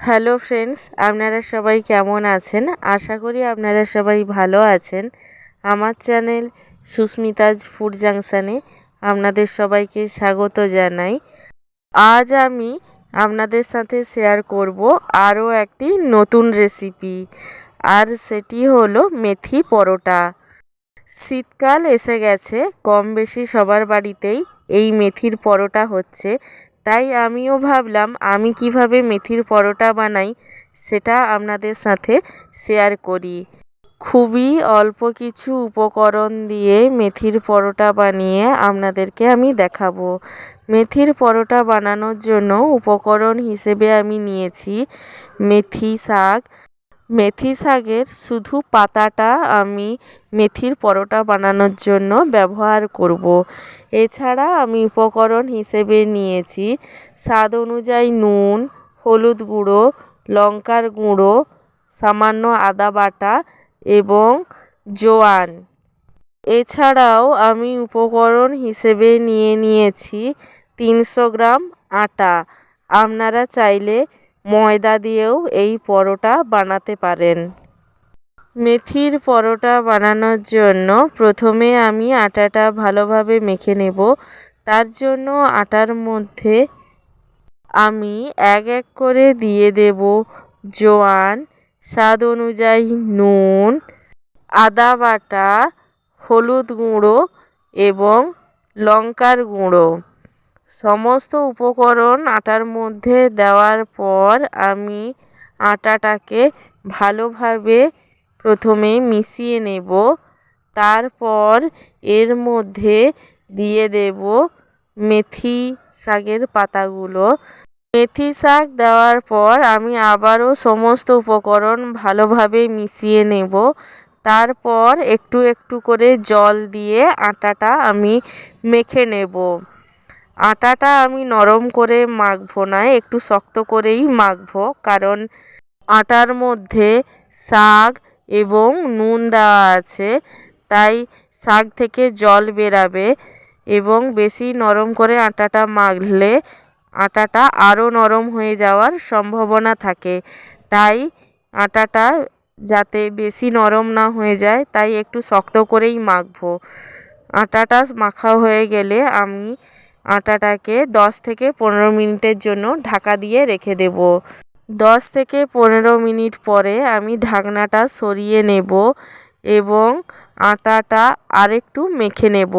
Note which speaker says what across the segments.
Speaker 1: Hello friends, আপনারা সবাই কেমন আছেন? আশা করি আপনারা সবাই ভালো আছেন। আমার চ্যানেল সুস্মিতাজ ফুড জাংশনে আপনাদের সবাইকে স্বাগত জানাই। আজ আমি আপনাদের সাথে শেয়ার করব আরও একটি নতুন রেসিপি, আর সেটি হলো মেথি পরোটা। শীতকাল এসে গেছে, কম বেশি সবার বাড়িতেই এই মেথির পরোটা হচ্ছে। তাই আমিও ভাবলাম আমি কিভাবে মেথির পরোটা বানাই সেটা আপনাদের সাথে শেয়ার করি। খুবই অল্প কিছু উপকরণ দিয়ে মেথির পরোটা বানিয়ে আপনাদেরকে আমি দেখাবো। মেথির পরোটা বানানোর জন্য উপকরণ হিসেবে আমি নিয়েছি মেথি শাক। মেথি শাকের শুধু পাতাটা আমি মেথির পরোটা বানানোর জন্য ব্যবহার করব। এছাড়া আমি উপকরণ হিসেবে নিয়েছি স্বাদ অনুযায়ী নুন, হলুদ গুঁড়ো, লঙ্কার গুঁড়ো, সামান্য আদা বাটা এবং জোয়ান। এছাড়াও আমি উপকরণ হিসেবে নিয়েছি 300 গ্রাম আটা। আপনারা চাইলে ময়দা দিয়েও এই পরোটা বানাতে পারেন। মেথির পরোটা বানানোর জন্য প্রথমে আমি আটাটা ভালোভাবে মেখে নেব। তার জন্য আটার মধ্যে আমি এক এক করে দিয়ে দেব জোয়ান, স্বাদ অনুযায়ী নুন, আদা বাটা, হলুদ গুঁড়ো এবং লঙ্কার গুঁড়ো। সমস্ত উপকরণ আটার মধ্যে দেওয়ার পর আমি আটাটাকে ভালোভাবে প্রথমে মিশিয়ে নেব। তারপর এর মধ্যে দিয়ে দেব মেথি শাকের পাতাগুলো। মেথি শাক দেওয়ার পর আমি আবারও সমস্ত উপকরণ ভালোভাবে মিশিয়ে নেব। তারপর একটু একটু করে জল দিয়ে আটাটা আমি মেখে নেব। আটাটা আমি নরম করে মাখবো না, একটু শক্ত করেই মাখবো, কারণ আটার মধ্যে শাক এবং নুন দেওয়া আছে, তাই শাক থেকে জল বেরাবে এবং বেশি নরম করে আটাটা মাখলে আটাটা আরও নরম হয়ে যাওয়ার সম্ভাবনা থাকে। তাই আটাটা যাতে বেশি নরম না হয়ে যায়, তাই একটু শক্ত করেই মাখবো। আটাটা মাখা হয়ে গেলে আমি আটাটাকে 10 থেকে 15 মিনিটের জন্য ঢাকা দিয়ে রেখে দেব। 10 থেকে 15 মিনিট পরে আমি ঢাকনাটা সরিয়ে নেব এবং আটাটা আরেকটু মেখে নেব।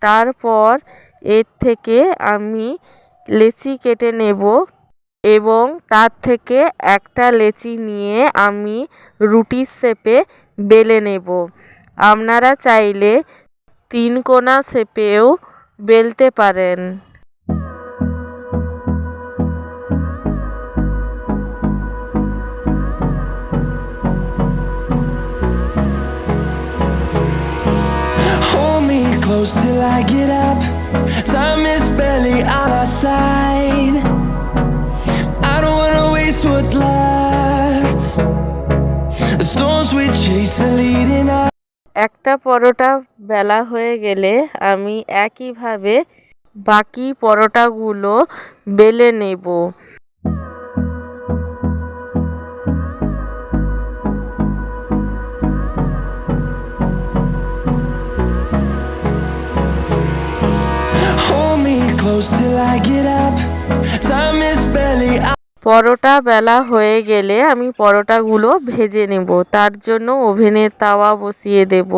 Speaker 1: তারপর এর থেকে আমি লেচি কেটে নেব এবং তার থেকে একটা লেচি নিয়ে আমি রুটির শেপে বেলে নেব। আপনারা চাইলে 3 কোনা শেপেও বেলতে পারেন।
Speaker 2: Hold me close till I get up. Time is barely on our side. I don't wanna waste what's left. The storms we chase are leading us.
Speaker 1: একটা পরোটা বেলা হয়ে গেলে আমি একইভাবে বাকি পরোটাগুলো বেলে নেব।
Speaker 2: Hold me close till I get up. Time is barely on.
Speaker 1: পরোটা বেলা হয়ে গেলে আমি পরোটাগুলো ভেজে নেব। তার জন্য ওভেনের তাওয়া বসিয়ে দেব।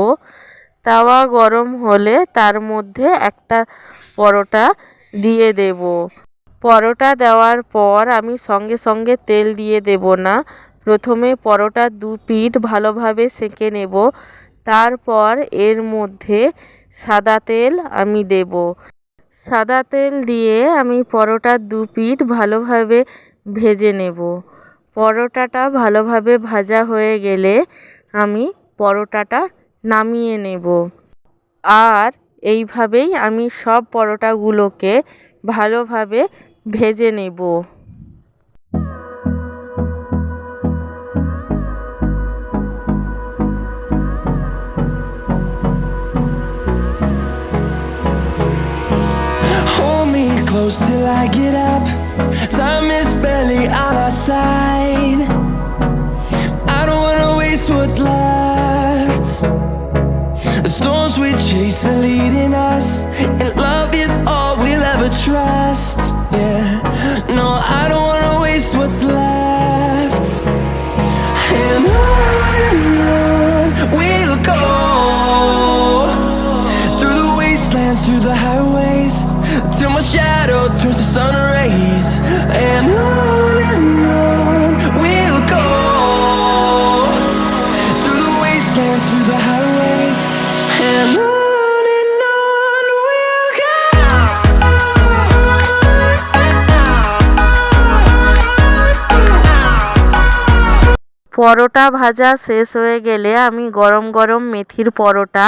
Speaker 1: তাওয়া গরম হলে তার মধ্যে একটা পরোটা দিয়ে দেব। পরোটা দেওয়ার পর আমি সঙ্গে সঙ্গে তেল দিয়ে দেব না, প্রথমে পরোটার 2 পিঠ ভালোভাবে সেঁকে নেব। তারপর এর মধ্যে সাদা তেল আমি দেব। সাদা তেল দিয়ে আমি পরোটার 2 পিঠ ভালোভাবে ভেজে নেব। পরোটাটা ভালোভাবে ভাজা হয়ে গেলে আমি পরোটাটা নামিয়ে নেব। আর এইভাবেই আমি সব পরোটাগুলোকে ভালোভাবে ভেজে নেব।
Speaker 2: Hold me close till I get up. Time is barely on our side. sun rays, and on we'll go, through the wastelands, through the highways, and on we'll go.
Speaker 1: পরোটা ভাজা শেষ হয়ে গেলে আমি গরম গরম মেথির পরোটা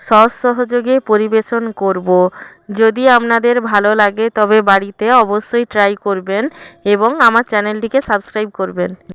Speaker 1: সস সহযোগে পরিবেশন করব। যদি আপনাদের ভালো লাগে তবে বাড়িতে অবশ্যই ট্রাই করবেন এবং আমার চ্যানেলটিকে সাবস্ক্রাইব করবেন।